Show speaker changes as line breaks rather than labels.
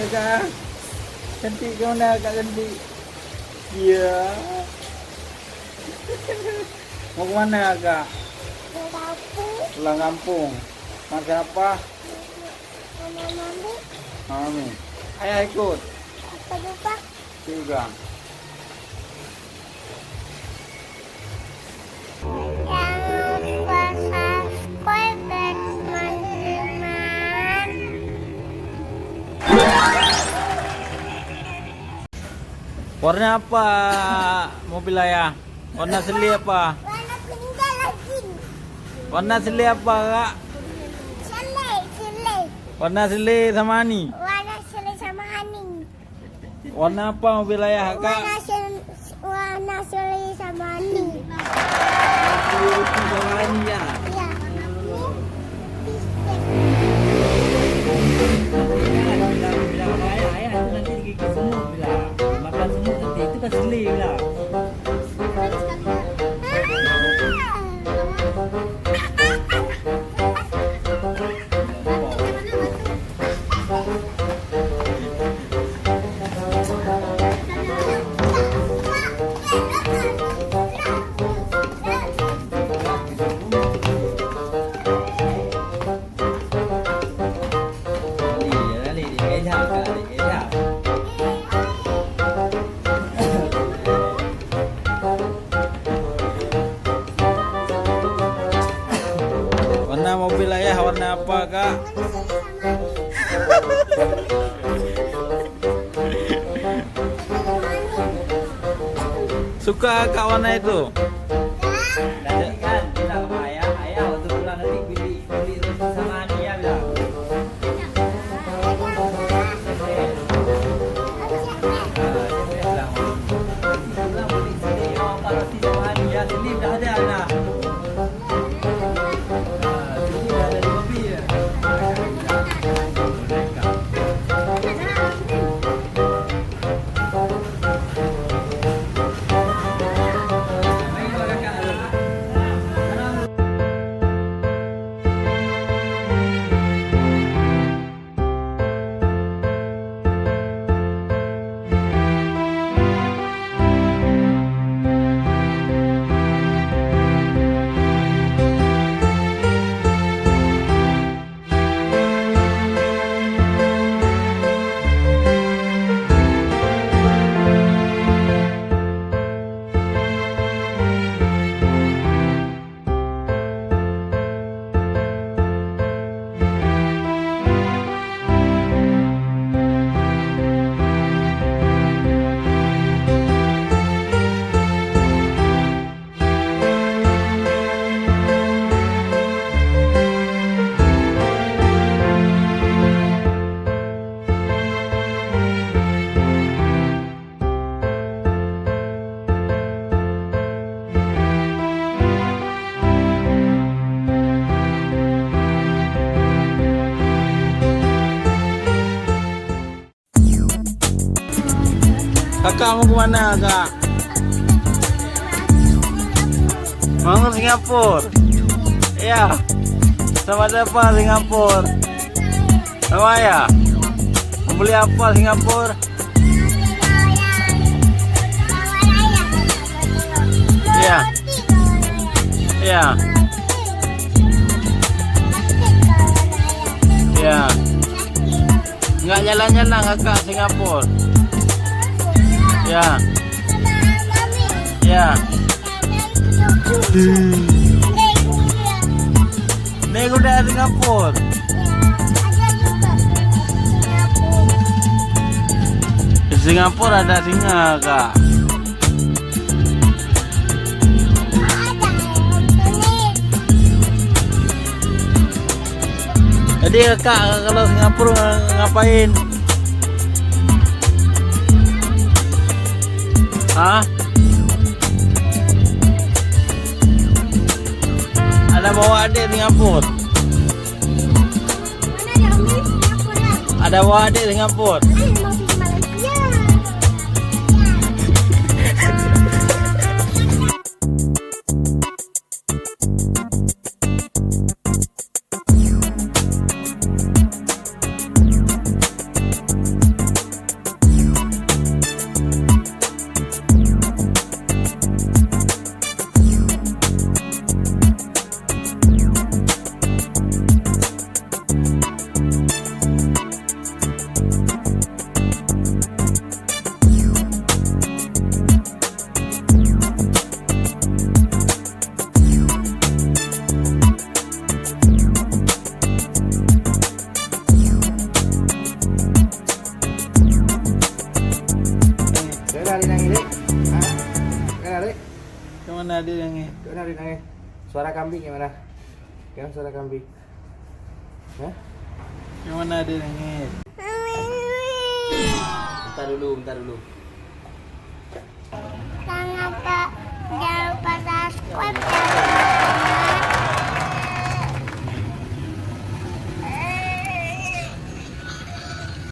kak. Cantik ke mana kak cantik? Ya. Mau ke mana kak? Pulang kampung. Mak siapa? Mami. Ayah ikut. Juga. Warna apa mobil ayah? Warna seli apa?
Warna tinggal lagi.
Warna seli apa kak?
Selai.
Warna seli sama ni.
Warna selai sama Haning.
Warna apa mobil ayah kak?
Warna selai sama Haning.
Sama ni ya.
Ya.
Ayah nanti gigi semut bilang. Makan semut nanti itu kan seli bilang.
Warna mobil ayah warna apa kak? Suka kak warna itu?
Nanti kan bilang sama ayah waktu pulang nanti beli roti sama dia bilang. Bilang beli sini apa roti sama dia sini dah ada anak. Sini dah ada di mobil ya.
Kakak mau ke mana kak? Mau ke Singapura? Iya. Sama siapa Singapura? Sama ayah? Mau beli apa Singapura? Iya. Iya. Iya. Nggak jalan-jalan kakak Singapura? Ya. Ya. Naik kuda Singapura. Di Singapura ada singa kak. Jadi kak kalau Singapura ngapain? Hah? Ada bawa adik Singapura? Ada bawa adik Singapura? Gimana dia nangis?
Gimana dia nangis? Suara kambing gimana? Gimana suara kambing? Hah?
Gimana dia nangis?
Bentar dulu.